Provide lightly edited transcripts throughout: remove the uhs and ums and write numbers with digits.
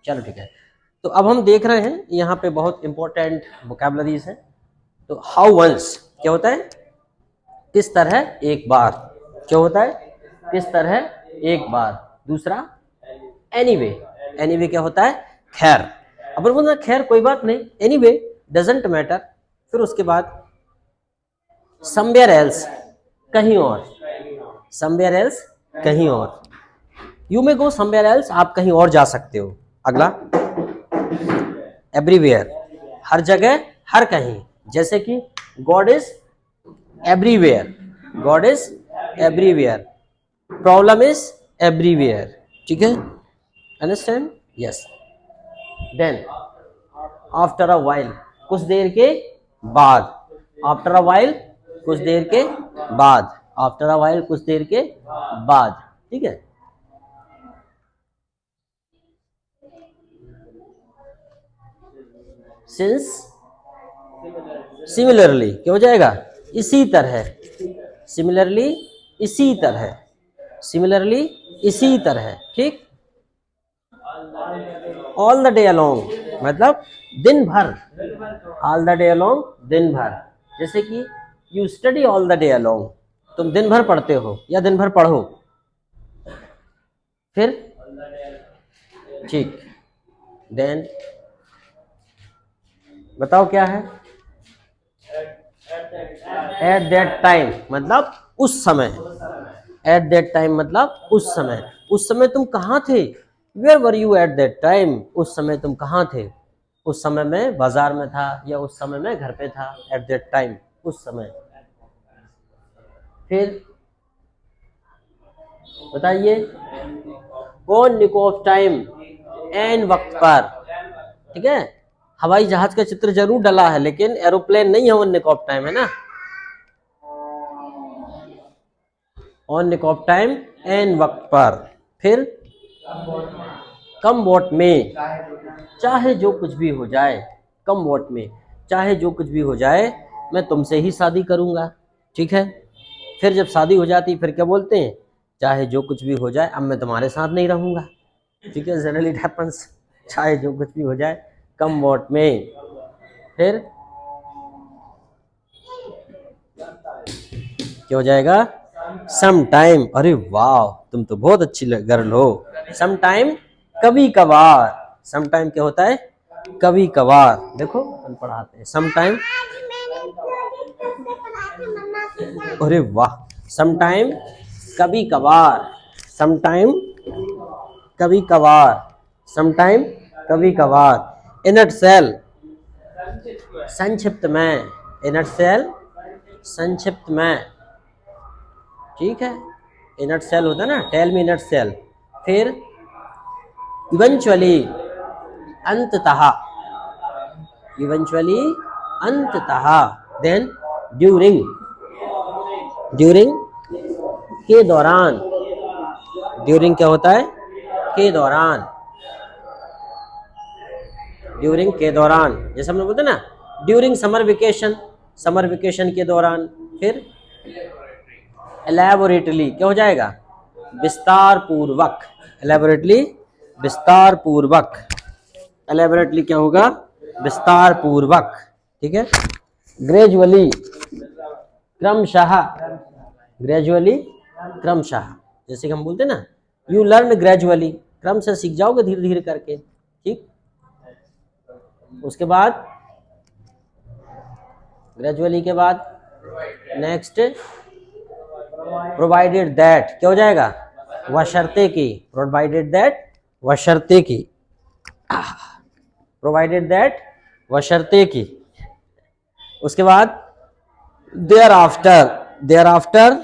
चलो ठीक है। तो अब हम देख रहे हैं यहाँ पे बहुत इंपॉर्टेंट वोकैबुलरीज हैं। तो हाउ वंस क्या होता है, किस तरह एक बार, क्या होता है, किस तरह एक बार। दूसरा एनीवे, एनीवे क्या होता है, खैर। अपन बोलना खैर कोई बात नहीं, एनीवे डजंट मैटर। फिर उसके बाद समवेयर एल्स, कहीं और, समवेयर एल्स कहीं और, you may go somewhere else, आप कहीं और जा सकते हो। अगला एवरीवेयर, हर जगह हर कहीं, जैसे कि God is everywhere, God is everywhere, problem is everywhere. ठीक है, understand, yes. Then after a while, कुछ देर के बाद, आफ्टर अ वाइल कुछ देर के बाद, आफ्टर अ वाइल कुछ देर के बाद। ठीक है, सिंस सिमिलरली क्या हो जाएगा, इसी तरह, सिमिलरली इसी तरह, सिमिलरली इसी तरह। ठीक, ऑल द डे अलोंग मतलब दिन भर, ऑल द डे अलोंग दिन भर, जैसे कि you study all the day along, तुम दिन भर पढ़ते हो या दिन भर पढ़ो। फिर ठीक, देन बताओ क्या है, एट दैट टाइम मतलब उस समय, एट दैट टाइम मतलब उस समय, उस समय तुम कहाँ थे, where were you at that time, उस समय तुम कहाँ थे, उस समय मैं बाजार में था या उस समय मैं घर पे था, एट दैट टाइम उस समय। फिर बताइए, कौन निक ऑफ टाइम, एन वक्त पर। ठीक है, हवाई जहाज का चित्र जरूर डला है लेकिन एरोप्लेन नहीं है ऑन निक ऑफ टाइम, है ना। ऑन निक ऑफ टाइम एन वक्त पर। फिर कम वोट में, चाहे जो कुछ भी हो जाए, कम वोट में चाहे जो कुछ भी हो जाए मैं तुमसे ही शादी करूंगा। ठीक है, फिर जब शादी हो जाती फिर क्या बोलते हैं, चाहे जो कुछ भी हो जाए अब मैं तुम्हारे साथ नहीं रहूंगा। ठीक है, जनरली इट हैपेंस, चाहे जो कुछ भी हो जाए कम वोट में। फिर क्या हो जाएगा, सम टाइम, अरे वाह तुम तो बहुत अच्छी गर्ल हो। सम टाइम कभी कभार, सम टाइम क्या होता है, कभी कभार। देखो हम पढ़ाते हैं सम टाइम, अरे वाह, सम टाइम कभी कभार, सम टाइम कभी कभार, सम टाइम कभी कभार। इन अ सेल संक्षिप्त में, इन अ सेल संक्षिप्त में। ठीक है, इन अ सेल होता है ना, टेल मी इन अ सेल। फिर इवेंचुअली अंततः, इवेंचुअली अंततः। देन ड्यूरिंग, ड्यूरिंग के दौरान, ड्यूरिंग क्या होता है, के दौरान, ड्यूरिंग के दौरान, जैसे हम लोग बोलते हैं ना during summer vacation, summer vacation के दौरान। फिर एलैबोरेटली क्या हो जाएगा, विस्तार पूर्वक, एलैबोरेटली विस्तार पूर्वक, एलैबोरेटली क्या होगा, विस्तार पूर्वक। ठीक है, ग्रेजुअली क्रमशः, ग्रेजुअली क्रमशः, जैसे कि हम बोलते हैं ना यू लर्न ग्रेजुअली, क्रम से सीख जाओगे धीरे धीरे करके। ठीक, उसके बाद ग्रेजुअली के बाद नेक्स्ट प्रोवाइडेड दैट क्या हो जाएगा, बशर्ते की, प्रोवाइडेड दैट बशर्ते की, प्रोवाइडेड दैट बशर्ते की। उसके बाद देयर आफ्टर, देयर आफ्टर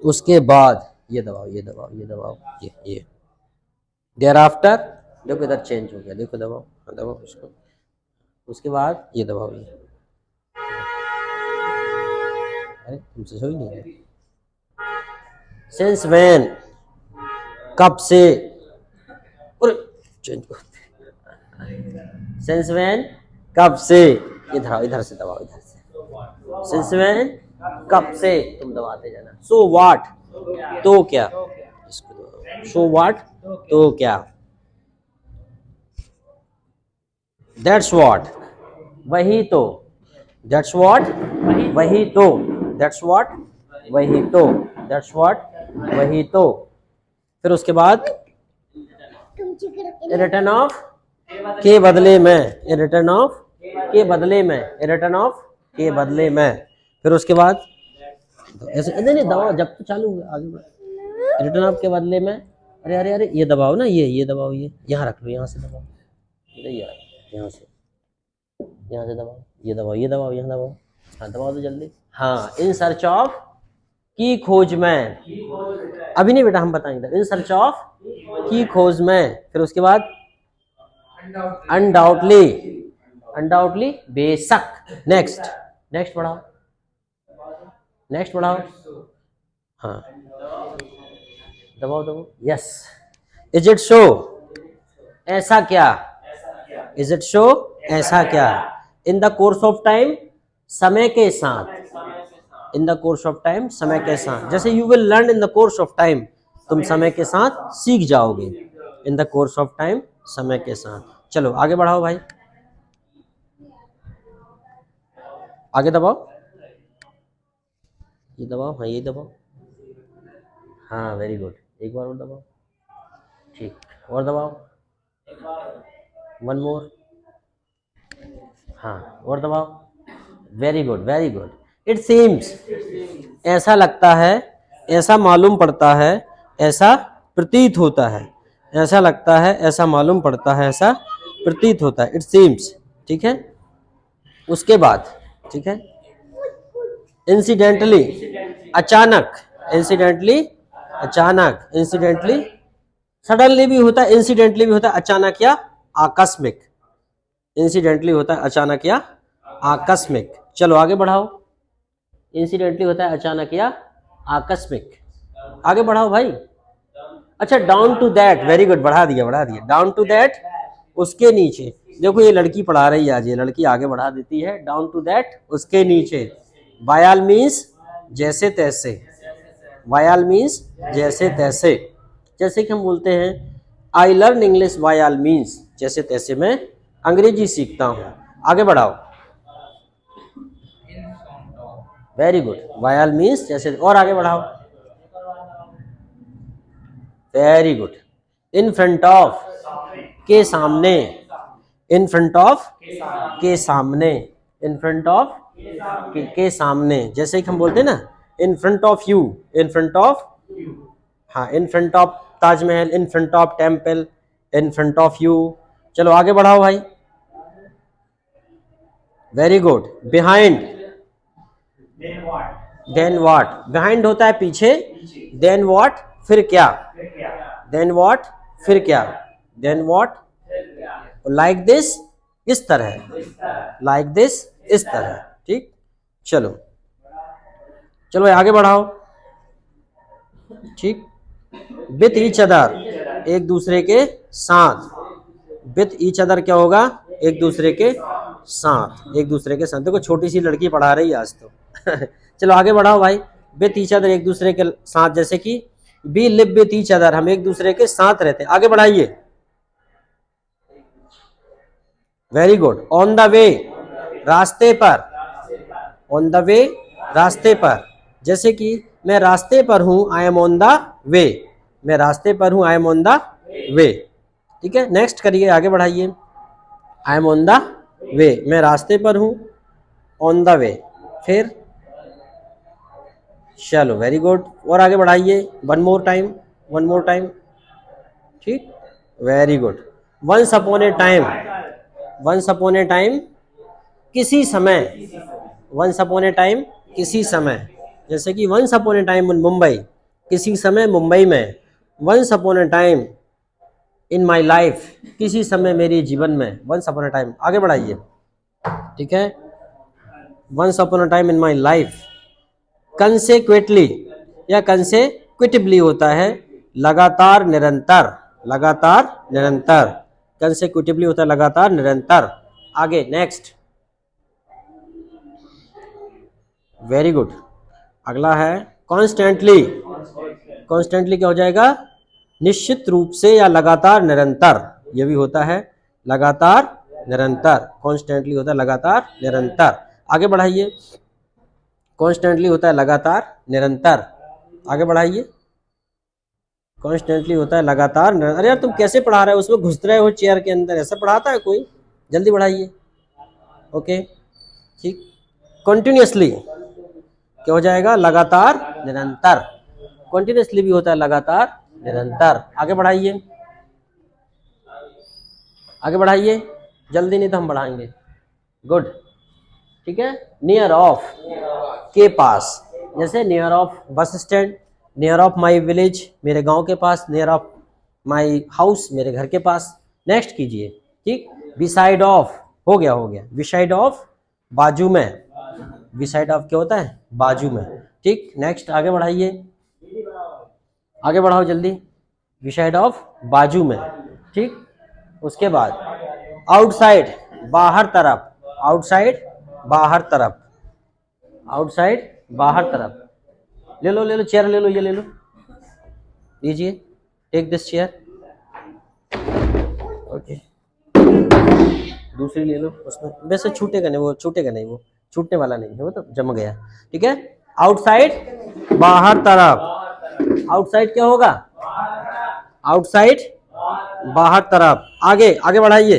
उसके बाद, ये दबाओ ये दबाओ ये दबाओ, ये देयर आफ्टर, देखो इधर चेंज हो गया, देखो दबाओ, दबाओ इसको। उसके बाद ये दबाओ, ये, अरे तुमसे सही नहीं है। सिंस व्हेन कब से, और चेंज कर, सिंस व्हेन कब से, इधर आओ, इधर से दबाओ, इधर से। सिंस व्हेन कब से, तुम दबाते जाना। सो व्हाट तो क्या, इसको दबाओ, सो व्हाट तो क्या। दैट्स व्हाट, वही तो, दैट्स व्हाट, वही तो, दैट्स व्हाट, वही तो, दैट्स व्हाट, वही तो। फिर उसके बाद रिटर्न ऑफ के बदले में, रिटर्न ऑफ के बदले में, रिटर्न ऑफ के बदले में। फिर उसके बाद ऐसे नहीं नहीं दबाओ, जब तो चालू हुआ आगे बढ़। रिटर्न ऑफ के बदले में, अरे अरे अरे ये दबाओ ना, ये दबाओ, ये यहाँ रख लो, यहाँ से दबाओ, यहाँ से, यहाँ से दबाओ, ये दबाओ, ये दबाओ, यहाँ दबाओ, हाँ दबाओ तो जल्दी। हाँ, इन सर्च ऑफ की खोज में, अभी नहीं बेटा हम बताएंगे, इन सर्च ऑफ की खोज में। फिर उसके बाद अनडाउटली, अनडाउटली बेशक। नेक्स्ट, नेक्स्ट बढ़ाओ, नेक्स्ट बढ़ाओ, हाँ दबाओ दबाओ, यस। इज इट सो, ऐसा क्या, इज इट सो, ऐसा क्या। In the course of time, समय के साथ, in the course of time, समय के साथ। जैसे you will learn in the course of time, तुम समय के साथ सीख जाओगे। In the course of time, समय के साथ। चलो आगे बढ़ाओ भाई, आगे दबाओ, ये दबाओ, हाँ ये दबाओ, हाँ वेरी गुड, एक बार और दबाओ, ठीक, और दबाओ, वन मोर, हाँ और दबाओ, very good very good. It seems, ऐसा लगता है, ऐसा मालूम पड़ता है, ऐसा प्रतीत होता है, ऐसा लगता है, ऐसा मालूम पड़ता है, ऐसा प्रतीत होता है। इट सीम्स, ठीक है। उसके बाद, ठीक है, इंसिडेंटली, अचानक, इंसिडेंटली, अचानक, इंसिडेंटली, सडनली भी होता है, इंसिडेंटली भी होता है, अचानक या आकस्मिक। इंसिडेंटली होता है अचानक या आकस्मिक। चलो आगे बढ़ाओ, इंसिडेंटली होता है अचानक या आकस्मिक, आगे बढ़ाओ भाई। अच्छा, down to that, very good, बढ़ा दिया बढ़ा दिया, डाउन टू दैट, उसके नीचे। देखो ये लड़की पढ़ा रही है आज, ये लड़की आगे बढ़ा देती है, डाउन टू दैट, उसके नीचे। बाय ऑल मीन्स, जैसे तैसे, बाय ऑल मीन्स, जैसे तैसे। जैसे कि हम बोलते हैं I learn English by all means, जैसे तैसे मैं अंग्रेजी सीखता हूँ। आगे बढ़ाओ, very good, by all means जैसे, और आगे बढ़ाओ, very good. In front of, के सामने, इन फ्रंट ऑफ, के सामने, इन फ्रंट ऑफ, के सामने। जैसे कि हम बोलते हैं ना, in front of you, in front of, हाँ in front of Taj Mahal, in front of temple, in front of you. चलो आगे बढ़ाओ भाई, very good. Behind, then what, behind होता है पीछे, देन व्हाट, फिर क्या, देन व्हाट, फिर क्या, देन व्हाट। लाइक दिस, इस तरह, लाइक दिस, इस तरह, ठीक। चलो चलो आगे बढ़ाओ, ठीक। विथ ईच अदर, एक दूसरे के साथ, विथ ईच अदर क्या होगा, एक दूसरे के साथ, एक दूसरे के साथ। देखो छोटी सी लड़की पढ़ा रही है आज तो चलो आगे बढ़ाओ भाई, विथ ईच अदर, एक दूसरे के साथ। जैसे कि we live with each other, हम एक दूसरे के साथ रहते हैं। आगे बढ़ाइए, very good. On the way, रास्ते पर, ऑन द वे, रास्ते पर। जैसे कि मैं रास्ते पर हूं, आई एम ऑन द वे, मैं रास्ते पर हूं, आई एम ऑन द वे, ठीक है। नेक्स्ट करिए, आगे बढ़ाइए, आई एम ऑन द वे, मैं रास्ते पर हूं, ऑन द वे। फिर चलो वेरी गुड, और आगे बढ़ाइए, one more time, one more time, ठीक, very good. Once upon a time, once upon a time, किसी समय, वंस अपॉन ए टाइम, किसी समय। जैसे कि once upon a time in Mumbai, किसी समय मुंबई में। Once upon a time in my life, किसी समय मेरे जीवन में, वंस अपॉन ए टाइम। आगे बढ़ाइए, ठीक है, once upon a time in my life. Consequently या कंसेक्यूटिवली होता है लगातार, निरंतर, लगातार, निरंतर। कंसेक्यूटिवली होता है लगातार, निरंतर। आगे नेक्स्ट, वेरी गुड। अगला है कॉन्स्टेंटली, कॉन्स्टेंटली क्या हो जाएगा, निश्चित रूप से या लगातार, निरंतर। ये भी होता है लगातार, निरंतर, कॉन्स्टेंटली होता है लगातार निरंतर। आगे बढ़ाइए, कॉन्स्टेंटली होता है लगातार निरंतर। आगे बढ़ाइए, कॉन्स्टेंटली होता है लगातार निरंतर। अरे यार तुम कैसे पढ़ा रहे हो, उसमें घुस रहे हो चेयर के अंदर, ऐसा पढ़ाता है कोई? जल्दी बढ़ाइए। ओके ठीक। कंटिन्यूअसली क्या हो जाएगा? लगातार निरंतर। कंटिन्यूअसली भी होता है लगातार निरंतर। आगे बढ़ाइए, आगे बढ़ाइए जल्दी, नहीं तो हम बढ़ाएंगे। गुड, ठीक है। नियर ऑफ, के पास, जैसे near of bus stand, near of my village, मेरे गांव के पास, नियर ऑफ माई हाउस, मेरे घर के पास। नेक्स्ट कीजिए, ठीक। बिसाइड ऑफ, हो गया हो गया। बिसाइड ऑफ, बाजू में। बिसाइड ऑफ क्या होता है? बाजू में, ठीक। नेक्स्ट आगे बढ़ाइए, आगे बढ़ाओ जल्दी। बिसाइड ऑफ, बाजू में, ठीक। उसके बाद आउटसाइड, बाहर तरफ, आउटसाइड बाहर तरफ, आउटसाइड बाहर तरफ। ले लो ले लो चेयर, ले लो, ये ले लो, लीजिए, टेक दिस चेयर। ओके, दूसरी ले लो, उसमें वैसे छूटेगा नहीं, वो छूटेगा नहीं, वो छूटने वाला नहीं है, वो तो जम गया, ठीक है। आउटसाइड बाहर तरफ, आउटसाइड क्या होगा? आउटसाइड बाहर तरफ। आगे आगे बढ़ाइए,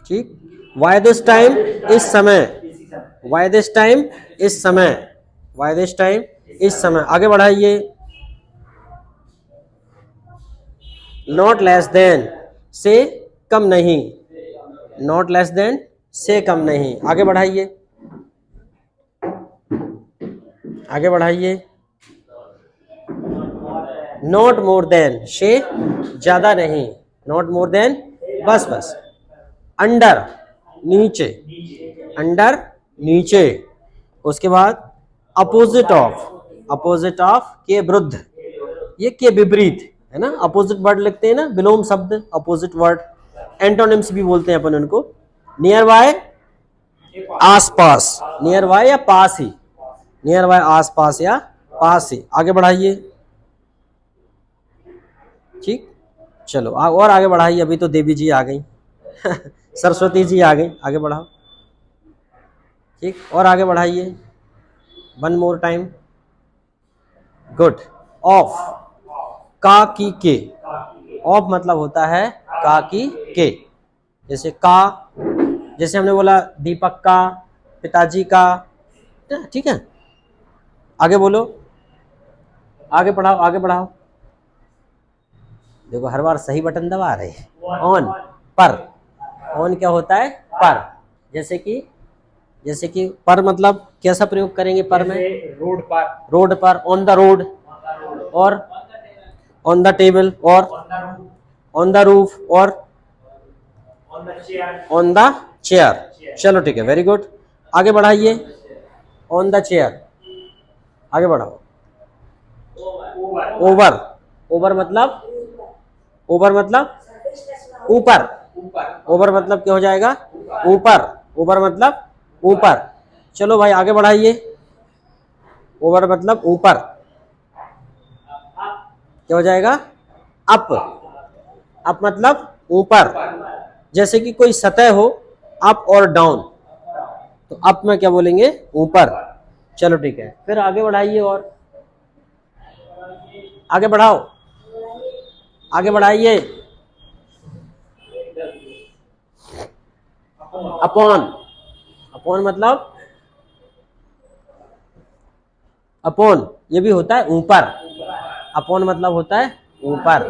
ठीक। वाई दिस टाइम, इस समय, वाई दिस टाइम, इस समय, वाई दिस टाइम, इस समय। आगे बढ़ाइए, नॉट लेस देन, से कम नहीं, नॉट लेस देन, से कम नहीं। आगे बढ़ाइए, आगे बढ़ाइए। नॉट मोर देन, से ज्यादा नहीं, नॉट मोर देन, बस बस। अंडर, नीचे, अंडर नीचे। उसके बाद अपोजिट ऑफ, अपोजिट ऑफ के विरुद्ध, ये के विपरीत है ना, अपोजिट वर्ड लिखते हैं ना, विलोम शब्द, अपोजिट वर्ड, एंटोनिम्स भी बोलते हैं अपन उनको। नियर बाय, आसपास, नियर बाय या पास ही, नियर बाय आसपास या पास ही। आगे बढ़ाइए, ठीक। चलो और आगे बढ़ाइए, अभी तो देवी जी आ गई सरस्वती जी आ गई। आगे बढ़ाओ, ठीक। और आगे बढ़ाइए, one more time. Good. Of, का की के, ऑफ मतलब होता है का की के। जैसे का, जैसे हमने बोला दीपक का, पिताजी का, ठीक है। आगे बोलो, आगे बढ़ाओ, आगे बढ़ाओ। देखो हर बार सही बटन दबा रहे। ऑन, पर, ऑन क्या होता है? पर। जैसे कि पर मतलब कैसा प्रयोग करेंगे पर में? रोड पर, रोड पर, ऑन द रोड, और ऑन द टेबल, और ऑन द रूफ, और ऑन द चेयर। चलो ठीक है, वेरी गुड। आगे बढ़ाइए, ऑन द चेयर। आगे बढ़ाओ, ओवर, ओवर मतलब, ओवर मतलब ऊपर, ओवर मतलब क्या हो जाएगा? ऊपर, ओवर मतलब ऊपर। चलो भाई आगे बढ़ाइए, ओवर मतलब ऊपर, क्या हो जाएगा? अप, अप मतलब ऊपर। जैसे कि कोई सतह हो, अप और डाउन, तो अप में क्या बोलेंगे? ऊपर। चलो ठीक है, फिर आगे बढ़ाइए, और आगे बढ़ाओ, आगे बढ़ाइए। अपॉन, अपॉन मतलब, अपॉन ये भी होता है ऊपर, अपॉन मतलब होता है ऊपर।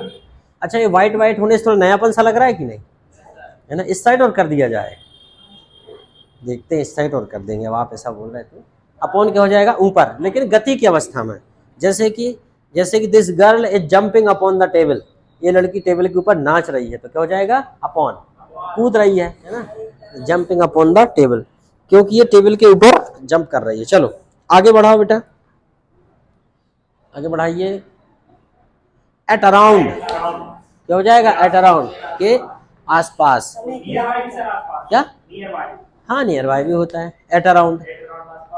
अच्छा, ये व्हाइट व्हाइट होने से थोड़ा नयापन सा लग रहा है कि नहीं, है ना? इस साइड और कर दिया जाए, देखते हैं, इस साइड और कर देंगे। अब आप ऐसा बोल रहे थे, अपॉन क्या हो जाएगा? ऊपर, लेकिन गति की अवस्था में। जैसे कि this girl is jumping upon the table, ये लड़की टेबल के ऊपर नाच रही है, तो क्या हो जाएगा? अपॉन, कूद रही है ना, जंपिंग अपॉन द टेबल, क्योंकि ये टेबल के ऊपर जंप कर रही है। चलो आगे बढ़ाओ बेटा, आगे बढ़ाइए। एट अराउंड, क्या हो जाएगा? एट अराउंड, के आसपास, क्या? हाँ, नियर बाय भी होता है, एट अराउंड।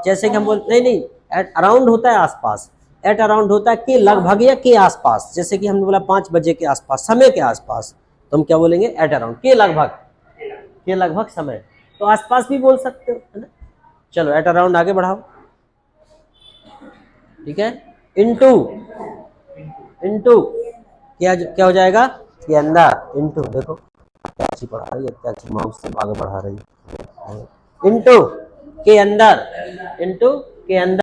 जैसे कि हम बोल, नहीं, एट अराउंड होता है आसपास, एट अराउंड होता है के लगभग या के आसपास। जैसे कि हमने बोला 5 बजे के आसपास, समय के आसपास, तो हम क्या बोलेंगे, एट अराउंड, के लगभग समय। तो आसपास भी बोल सकते हो, है ना। चलो एट अराउंड आगे बढ़ाओ, ठीक है। इनटू, इनटू क्या हो जाएगा, के अंदर, इनटू, देखो क्या अच्छी पढ़ा रही है, क्या अच्छी माउस से आगे बढ़ा रही है। इनटू के अंदर, इनटू के अंदर